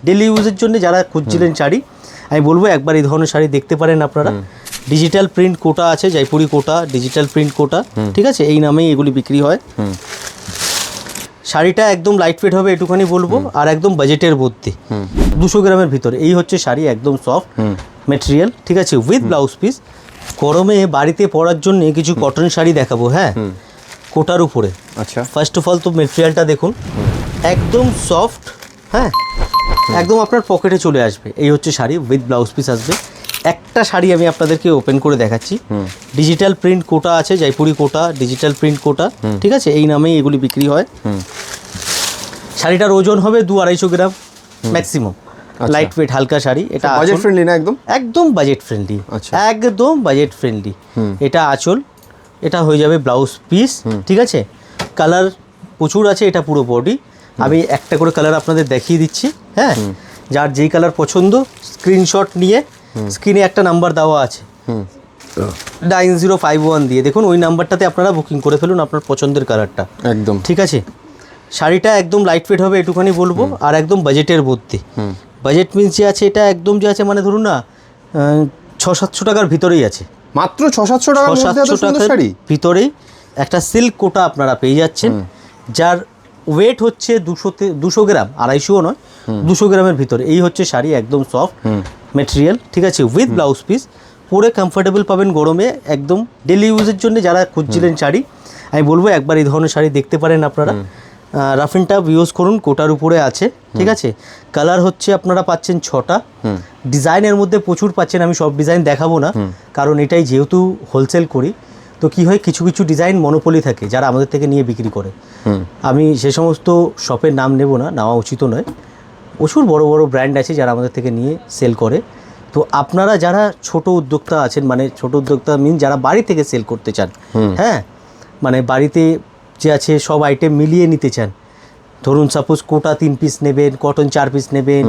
Daily ইউজের জন্য যারা খুঁজছিলেন শাড়ি, আমি বলবো একবার এই ধরনের শাড়ি দেখতে পারেন আপনারা। ডিজিটাল প্রিন্ট কোটা আছে, জয়পুরি কোটা, ডিজিটাল প্রিন্ট কোটা, ঠিক আছে, এই নামেই এগুলি বিক্রি হয়। শাড়িটা একদম লাইট ওয়েট হবে এটুখানি বলবো, আর একদম বাজেটের মধ্যে 200 গ্রামের ভিতরে। এই হচ্ছে শাড়ি, একদম সফট মেটেরিয়াল, ঠিক আছে, উইথ ব্লাউজ পিস। গরমে বাড়িতে পরার জন্য কিছু কটন শাড়ি দেখাবো, হ্যাঁ, কোটার উপরে। আচ্ছা, ফার্স্ট অফ অল তো মেটেরিয়ালটা দেখুন, একদম সফট, হ্যাঁ, একদম আপনার পকেটে চলে আসবে। এই হচ্ছে শাড়ি, উইথ ব্লাউজ পিস আসবে। একটা শাড়ি আমি আপনাদেরকে ওপেন করে দেখাচ্ছি। ডিজিটাল প্রিন্ট কোটা আছে, জয়পুরি কোটা, ডিজিটাল প্রিন্ট কোটা, ঠিক আছে, এই নামেই এগুলি বিক্রি হয়। শাড়িটার ওজন হবে 200-250 গ্রাম ম্যাক্সিমাম। লাইট ওয়েট হালকা শাড়ি। এটা বাজেট ফ্রেন্ডলি না? একদম একদম বাজেট ফ্রেন্ডলি, একদম বাজেট ফ্রেন্ডলি। এটা আঁচল, এটা হয়ে যাবে ব্লাউজ পিস, ঠিক আছে। কালার প্রচুর আছে, এটা পুরো বডি। আমি একটা করে কালার আপনাদের দেখিয়ে দিচ্ছি, হ্যাঁ, যার যেই কালার পছন্দ স্ক্রিনশট নিয়ে, স্ক্রিনে একটা নাম্বার দেওয়া আছে 9051 দিয়ে, দেখুন ওই নাম্বারটাতে আপনারা বুকিং করে ফেলুন আপনার পছন্দের কালারটা, একদম ঠিক আছে। শাড়িটা একদম লাইট ওয়েট হবে এটুখানি বলবো, আর একদম বাজেটের মধ্যে। বাজেট মিন্স যে আছে, এটা একদম যে আছে মানে ধরুন না 600-700 টাকার ভিতরেই আছে, মাত্র 600-700 টাকার ভিতরেই একটা সিল্ক কোটা আপনারা পেয়ে যাচ্ছেন, যার ওয়েট হচ্ছে 200 গ্রাম, 250 নয়, 200 গ্রামের ভিতরে। এই হচ্ছে শাড়ি, একদম সফট মেটেরিয়াল, ঠিক আছে, উইথ ব্লাউজ পিস। পরে কমফোর্টেবল পাবেন গরমে, একদম ডেলি ইউজের জন্য যারা খুঁজছিলেন শাড়ি, আমি বলবো একবার এই ধরনের শাড়ি দেখতে পারেন আপনারা। রাফ এন্ড টাফ ইউজ করুন, কোটার উপরে আছে, ঠিক আছে। কালার হচ্ছে আপনারা পাচ্ছেন 6টা, ডিজাইনের মধ্যে প্রচুর পাচ্ছেন। আমি সব ডিজাইন দেখাবো না, কারণ এটাই যেহেতু হোলসেল করি, তো কি হয় কিছু কিছু ডিজাইন মনোপলি থাকে যারা আমাদের থেকে নিয়ে বিক্রি করে। আমি সে সমস্ত শপের নাম নেব না, নেওয়া উচিত নয়। প্রচুর বড় বড় ব্র্যান্ড আছে যারা আমাদের থেকে নিয়ে সেল করে। তো আপনারা যারা ছোট উদ্যোক্তা আছেন, মানে ছোট উদ্যোক্তা মিন যারা বাড়ি থেকে সেল করতে চান, হ্যাঁ, মানে বাড়িতে যে আছে সব আইটেম মিলিয়ে নিতে চান, ধরুন সাপোজ কোটা 3 পিস নেবেন, কটন 4 পিস নেবেন,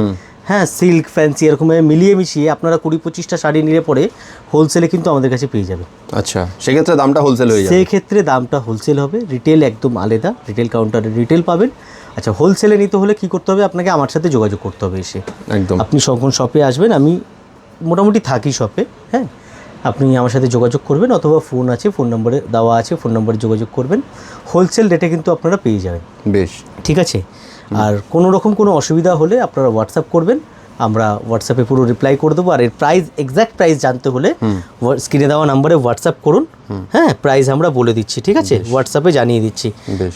হ্যাঁ, সিল্ক ফ্যান্সি, এরকম মিলিয়ে মিশিয়ে আপনারা 20-25টা শাড়ি নিলে পরে হোলসেলে কিন্তু আমাদের কাছে পেয়ে যাবেন। আচ্ছা, সেক্ষেত্রে দামটা হোলসেল হয়ে যাবে? সেক্ষেত্রে দামটা হোলসেল হবে, রিটেল একদম আলাদা, রিটেল কাউন্টারে রিটেল পাবেন। আচ্ছা, হোলসেলে নিতে হলে কী করতে হবে, আপনাকে আমার সাথে যোগাযোগ করতে হবে এসে। একদম, আপনি যখন শপে আসবেন, আমি মোটামুটি থাকি শপে, হ্যাঁ, আপনি আমার সাথে যোগাযোগ করবেন, অথবা ফোন আছে, ফোন নম্বরে দেওয়া আছে, ফোন নম্বরে যোগাযোগ করবেন। হোলসেল রেটে কিন্তু আপনারা পেয়ে যাবেন। বেশ, ঠিক আছে। আর কোনো রকম কোনো অসুবিধা হলে আপনারা হোয়াটসঅ্যাপ করবেন, আমরা হোয়াটসঅ্যাপে পুরো রিপ্লাই করে দেবো। আর এর প্রাইস, এক্স্যাক্ট প্রাইস জানতে হলে স্ক্রিনে দেওয়া নাম্বারে হোয়াটসঅ্যাপ করুন, হ্যাঁ, প্রাইস আমরা বলে দিচ্ছি, ঠিক আছে, হোয়াটসঅ্যাপে জানিয়ে দিচ্ছি। বেশ।